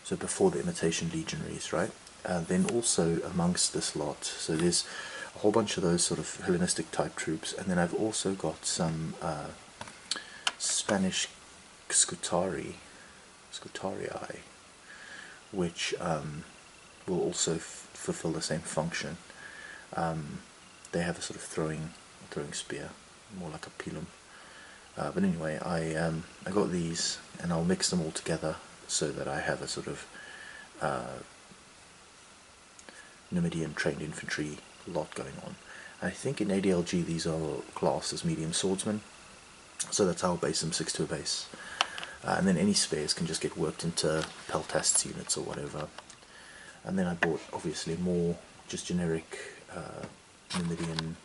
so before the imitation legionaries, right? Then also amongst this lot, so there's a whole bunch of those sort of Hellenistic type troops, and then I've also got some Spanish scutarii, which will also fulfill the same function. They have a sort of throwing spear, more like a pilum. But anyway, I got these, and I'll mix them all together so that I have a sort of Numidian trained infantry lot going on. I think in ADLG these are classed as medium swordsmen, so that's how I'll base them 6 to a base. And then any spares can just get worked into peltasts units or whatever. And then I bought obviously more just generic Numidian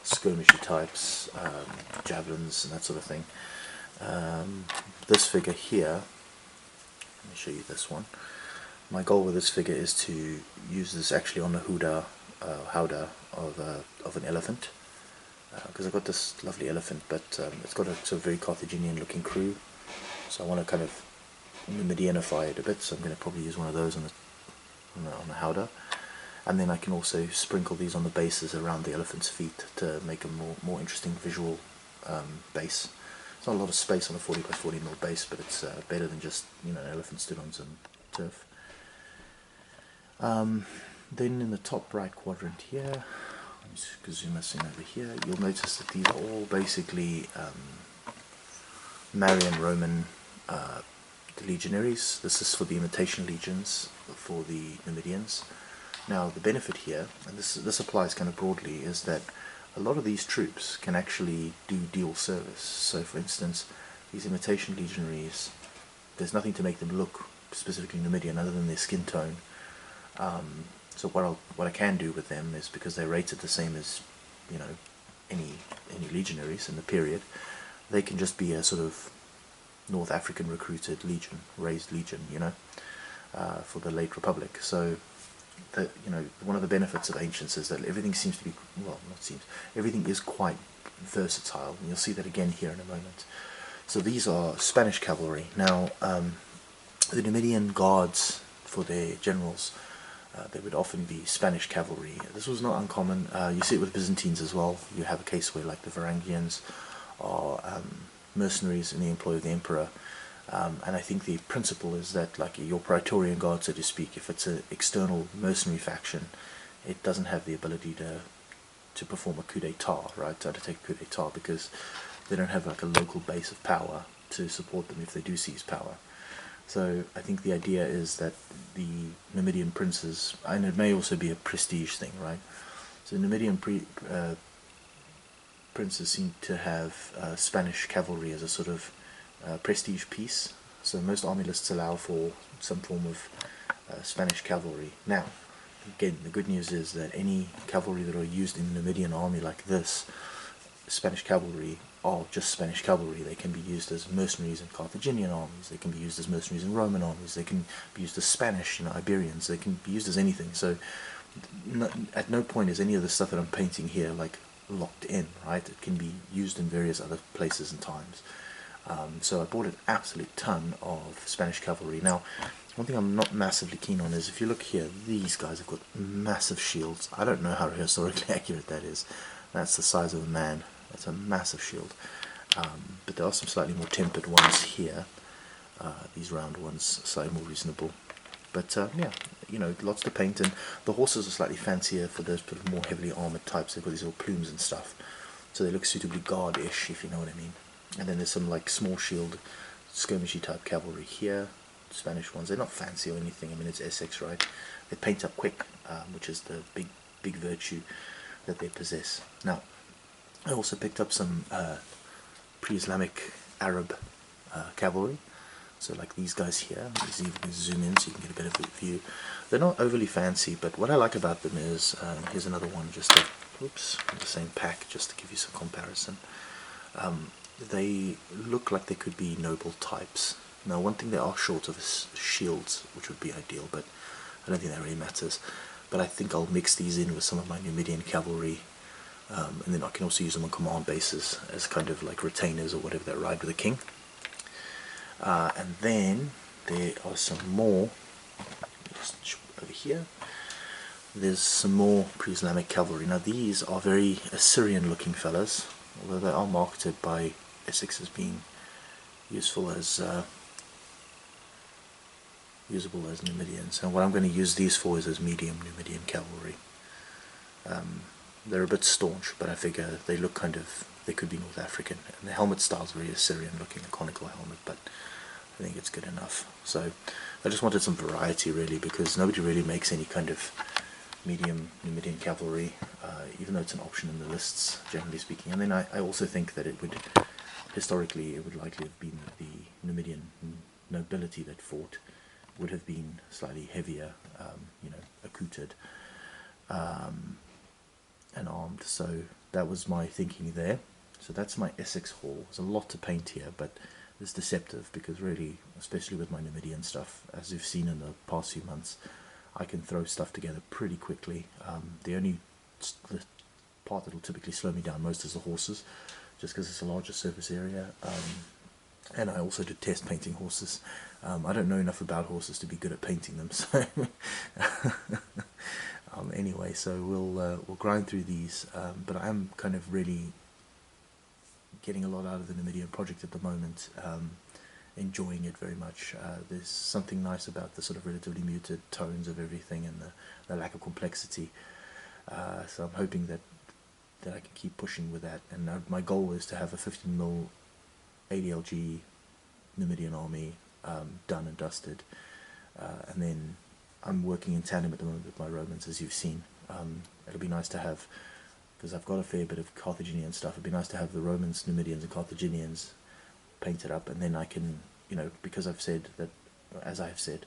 skirmishy types, javelins and that sort of thing. This figure here, let me show you this one. My goal with this figure is to use this actually on the howdah of an elephant, because I've got this lovely elephant, but it's got a sort of very Carthaginian looking crew, so I want to kind of Numidianify it a bit, so I'm going to probably use one of those on the howdah. And then I can also sprinkle these on the bases around the elephant's feet to make a more interesting visual base. It's not a lot of space on a 40 by 40 mil base, but it's better than just an elephant stood on some turf. Then in the top right quadrant here, let me zoom us in over here, you'll notice that these are all basically Marian Roman legionaries. This is for the imitation legions for the Numidians. Now the benefit here, and this applies kind of broadly, is that a lot of these troops can actually do dual service. So for instance, these imitation legionaries, there's nothing to make them look specifically Numidian other than their skin tone. So what I can do with them is, because they're rated the same as any legionaries in the period, they can just be a sort of North African recruited legion, raised legion, for the late Republic. So one of the benefits of Ancients is that everything seems to be, everything is quite versatile, and you'll see that again here in a moment. So these are Spanish cavalry. Now the Numidian guards for their generals, they would often be Spanish cavalry. This was not uncommon. You see it with Byzantines as well. You have a case where like the Varangians are mercenaries in the employ of the emperor. And I think the principle is that, like your Praetorian Guard, so to speak, if it's an external mercenary faction, it doesn't have the ability to perform a coup d'etat, right? To undertake a coup d'etat, because they don't have like a local base of power to support them if they do seize power. So I think the idea is that the Numidian princes, and it may also be a prestige thing, right? So Numidian princes seem to have Spanish cavalry as a sort of prestige piece. So most army lists allow for some form of Spanish cavalry. Now, again, the good news is that any cavalry that are used in the Numidian army like this Spanish cavalry are just Spanish cavalry. They can be used as mercenaries in Carthaginian armies, they can be used as mercenaries in Roman armies, they can be used as Spanish, Iberians, they can be used as anything. So at no point is any of the stuff that I'm painting here like locked in, right? It can be used in various other places and times. So I bought an absolute ton of Spanish cavalry. Now, one thing I'm not massively keen on is, if you look here, these guys have got massive shields. I don't know how historically accurate that is. That's the size of a man. That's a massive shield. But there are some slightly more tempered ones here. These round ones, slightly more reasonable. But yeah, lots to paint. And the horses are slightly fancier for those sort of more heavily armoured types. They've got these little plumes and stuff. So they look suitably guard-ish, if you know what I mean. And then there's some like small shield, skirmishy type cavalry here. Spanish ones. They're not fancy or anything. I mean, it's Essex, right? They paint up quick, which is the big virtue that they possess. Now, I also picked up some pre-Islamic Arab cavalry. So like these guys here. You can zoom in so you can get a better view. They're not overly fancy, but what I like about them is, here's another one, just to, oops, the same pack, just to give you some comparison. They look like they could be noble types. Now, one thing they are short of is shields, which would be ideal, but I don't think that really matters. But I think I'll mix these in with some of my Numidian cavalry, and then I can also use them on command bases as kind of like retainers or whatever that ride with the king. And then there are some more, just over here, there's some more pre-Islamic cavalry. Now these are very Assyrian looking fellas, although they are marketed by Essex as being useful as usable as Numidians. And what I'm going to use these for is as medium Numidian cavalry. They're a bit staunch, but I figure they look kind of, they could be North African, and the helmet style is very Assyrian looking, a conical helmet, but I think it's good enough. So I just wanted some variety really, because nobody really makes any kind of medium Numidian cavalry, even though it's an option in the lists, generally speaking. And then I also think that it would, historically, it would likely have been that the Numidian nobility that fought would have been slightly heavier, accoutred and armed. So that was my thinking there. So that's my Essex haul. There's a lot to paint here, but it's deceptive because really, especially with my Numidian stuff, as you've seen in the past few months, I can throw stuff together pretty quickly. The part that will typically slow me down most is the horses, just because it's a larger surface area. And I also detest painting horses. I don't know enough about horses to be good at painting them. So anyway, so we'll grind through these. But I am kind of really getting a lot out of the Numidian project at the moment. Enjoying it very much. There's something nice about the sort of relatively muted tones of everything and the lack of complexity. So I'm hoping that I can keep pushing with that. And my goal is to have a 15mm ADLG Numidian army done and dusted. And then I'm working in tandem at the moment with my Romans, as you've seen. It'll be nice to have, because I've got a fair bit of Carthaginian stuff, it'd be nice to have the Romans, Numidians and Carthaginians painted up, and then I can, because I've said that, as I have said,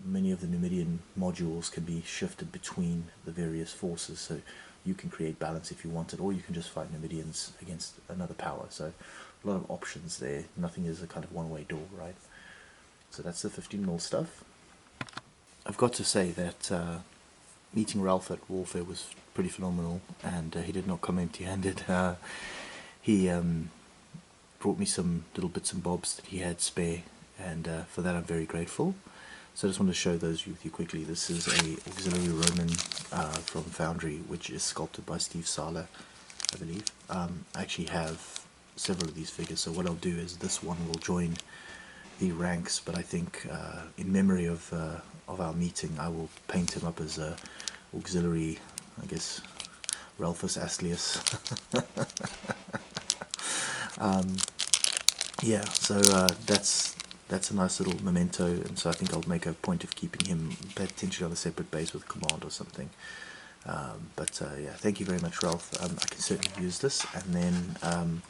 many of the Numidian modules can be shifted between the various forces, so you can create balance if you want it, or you can just fight Numidians against another power. So a lot of options there. Nothing is a kind of one-way door, right? So that's the 15mm stuff. I've got to say that meeting Ralph at Warfare was pretty phenomenal, and he did not come empty-handed. He brought me some little bits and bobs that he had spare, and for that I'm very grateful. So I just want to show those with you quickly. This is a auxiliary Roman from Foundry, which is sculpted by Steve Sala, I believe. I actually have several of these figures, so what I'll do is this one will join the ranks, but I think in memory of our meeting, I will paint him up as a auxiliary, I guess, Ralphus Aslius. Yeah, so that's a nice little memento, and so I think I'll make a point of keeping him potentially on a separate base with command or something. Yeah, thank you very much, Ralph. I can certainly use this. And then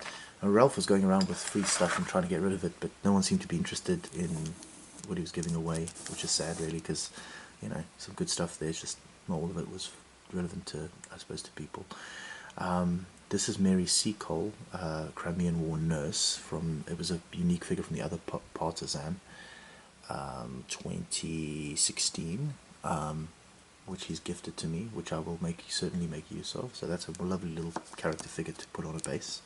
Ralph was going around with free stuff and trying to get rid of it, but no one seemed to be interested in what he was giving away, which is sad, really, because some good stuff there. It's just not all of it was relevant to, I suppose, to people. this is Mary Seacole, Crimean War nurse. It was a unique figure from the other partisan, 2016, which he's gifted to me, which I will certainly make use of. So that's a lovely little character figure to put on a base.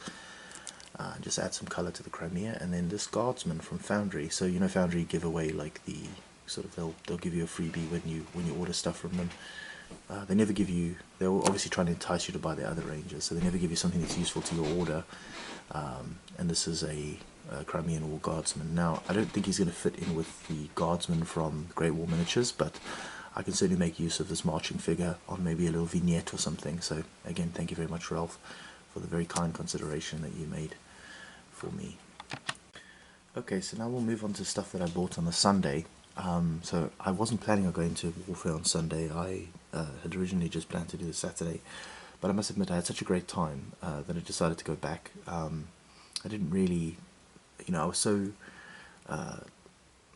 Just add some colour to the Crimea, and then this guardsman from Foundry. So you know Foundry give away like the sort of they'll give you a freebie when you order stuff from them. They never give you. They're obviously trying to entice you to buy the other ranges, so they never give you something that's useful to your order. And this is a Crimean War guardsman. Now I don't think he's going to fit in with the guardsman from Great War Miniatures, but I can certainly make use of this marching figure on maybe a little vignette or something. So again, thank you very much, Ralph, for the very kind consideration that you made for me. Okay, so now we'll move on to stuff that I bought on the Sunday. So I wasn't planning on going to Warfare on Sunday. I had originally just planned to do the Saturday, but I must admit I had such a great time that I decided to go back. I didn't really, I was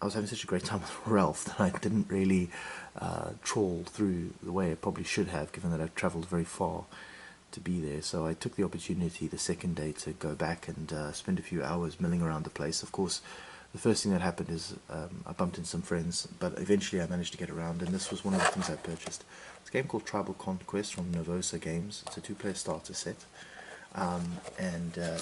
having such a great time with Ralph that I didn't really trawl through the way I probably should have, given that I've travelled very far to be there. So I took the opportunity the second day to go back and spend a few hours milling around the place. Of course, the first thing that happened is I bumped into some friends, but eventually I managed to get around, and this was one of the things I purchased. It's a game called Tribal Conquest from Nervosa Games. It's a 2-player starter set, and the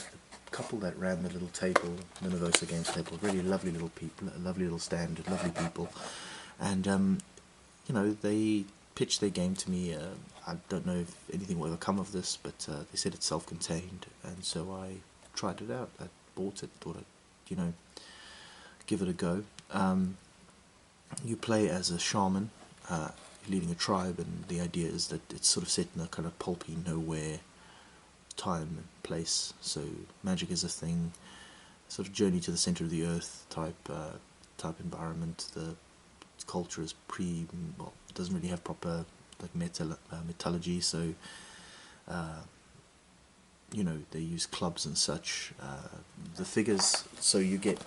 couple that ran the little table, the Nervosa Games table, really lovely little people, a lovely little stand, lovely people, and they pitched their game to me. I don't know if anything will ever come of this, but they said it's self-contained, and so I tried it out. I bought it, thought I'd, give it a go. You play as a shaman, leading a tribe, and the idea is that it's sort of set in a kind of pulpy nowhere time and place. So magic is a thing, sort of journey to the center of the earth type environment. The culture is it doesn't really have proper like metallurgy, so they use clubs and such. The figures, so you get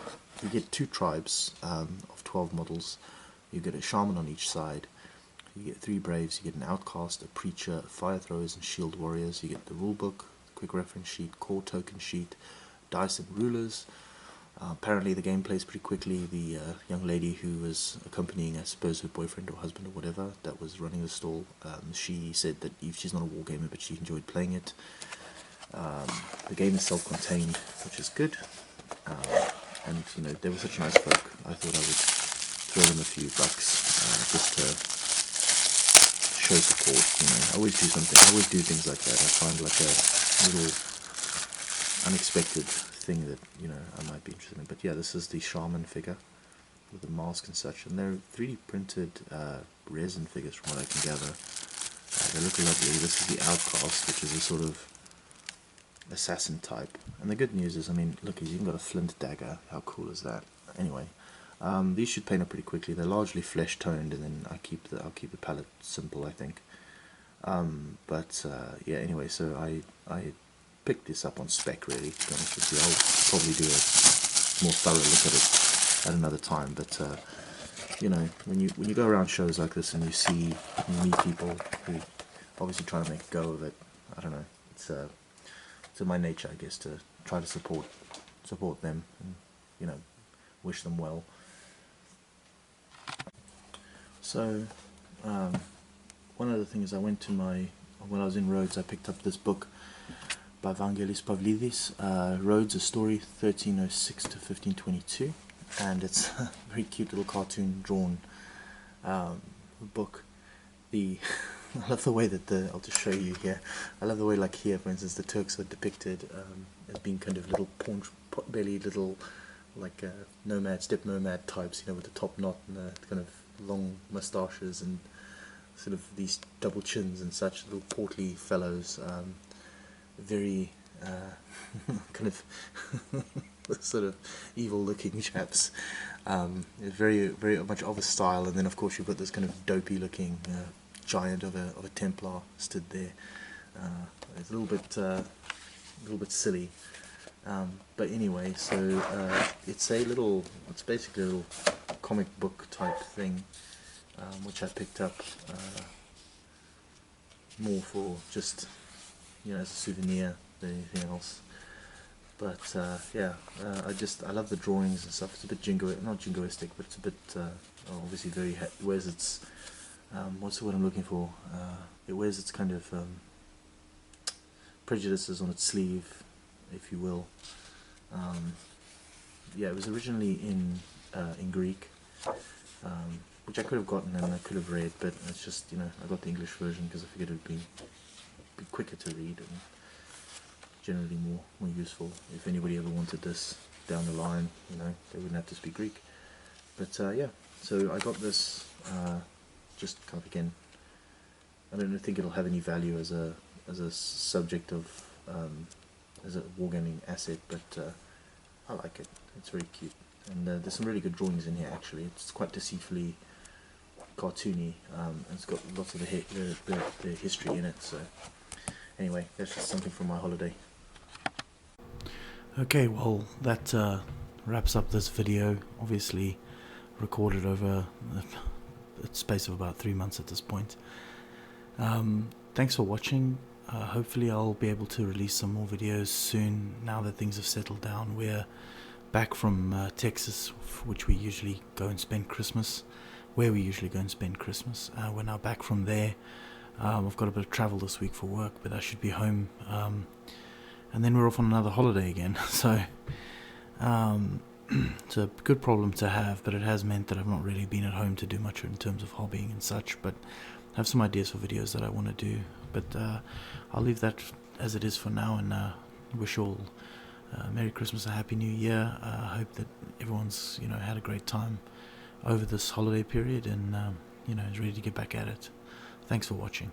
2 tribes of 12 models. You get a shaman on each side. You get 3 braves. You get an outcast, a preacher, fire throwers, and shield warriors. You get the rule book, quick reference sheet, core token sheet, dice and rulers. Apparently the game plays pretty quickly. The young lady who was accompanying, I suppose, her boyfriend or husband or whatever, that was running the stall, she said that she's not a wargamer, but she enjoyed playing it. The game is self-contained, which is good. And they were such nice folk. I thought I would throw them a few bucks just to show support. I always do something. I always do things like that. I find like a little unexpected thing that I might be interested in. But yeah, this is the shaman figure with the mask and such, and they're 3D printed resin figures from what I can gather. They look lovely. This is the outcast, which is a sort of assassin type, and the good news is, look, he's even got a flint dagger. How cool is that? Anyway, these should paint up pretty quickly. They're largely flesh toned, and then I'll keep the palette simple, I think. Yeah, anyway, so I picked this up on spec, really, to be honest with you. I'll probably do a more thorough look at it at another time, but when you go around shows like this and you meet people who obviously try to make a go of it, I don't know, it's in my nature, I guess, to try to support them and wish them well. So one of the things when I was in Rhodes, I picked up this book by Vangelis Pavlidis, Rhodes, a story 1306 to 1522, and it's a very cute little cartoon drawn book. I love the way that I'll just show you here. I love the way, like here, for instance, the Turks are depicted as being kind of little pot-bellied, little like step nomad types, with the top knot and the kind of long moustaches and sort of these double chins and such, little portly fellows, very kind of sort of evil-looking chaps. Very, very much of a style, and then of course you've got this kind of dopey-looking giant of a Templar stood there. It's a little bit silly, but anyway. So it's basically a little comic book type thing, which I picked up more for just as a souvenir than anything else. But yeah, I love the drawings and stuff. It's a bit not jingoistic, but it's a bit obviously very wears its what's the word I'm looking for? It wears its kind of prejudices on its sleeve, if you will. Yeah, it was originally in Greek, which I could have gotten and I could have read, but it's just, you know, I got the English version because I figured it would be quicker to read and generally more useful if anybody ever wanted this down the line. You know, they wouldn't have to speak Greek. But yeah, so I got this just kind of, again, I don't think it'll have any value as a subject of as a wargaming asset, but I like it. It's very cute, and there's some really good drawings in here. Actually, it's quite deceitfully cartoony, and it's got lots of the history in it. So anyway, that's just something from my holiday. Okay, well, that wraps up this video. Obviously recorded over a space of about 3 months at this point. Thanks for watching. Hopefully I'll be able to release some more videos soon now that things have settled down. We're back from Texas, which we usually go and spend Christmas, We're now back from there. I've got a bit of travel this week for work, but I should be home, and then we're off on another holiday again. So it's a good problem to have, but it has meant that I've not really been at home to do much in terms of hobbying and such, but I have some ideas for videos that I want to do. But I'll leave that as it is for now, and wish all Merry Christmas and Happy New Year. I hope that everyone's, you know, had a great time over this holiday period, and you know, is ready to get back at it. Thanks for watching.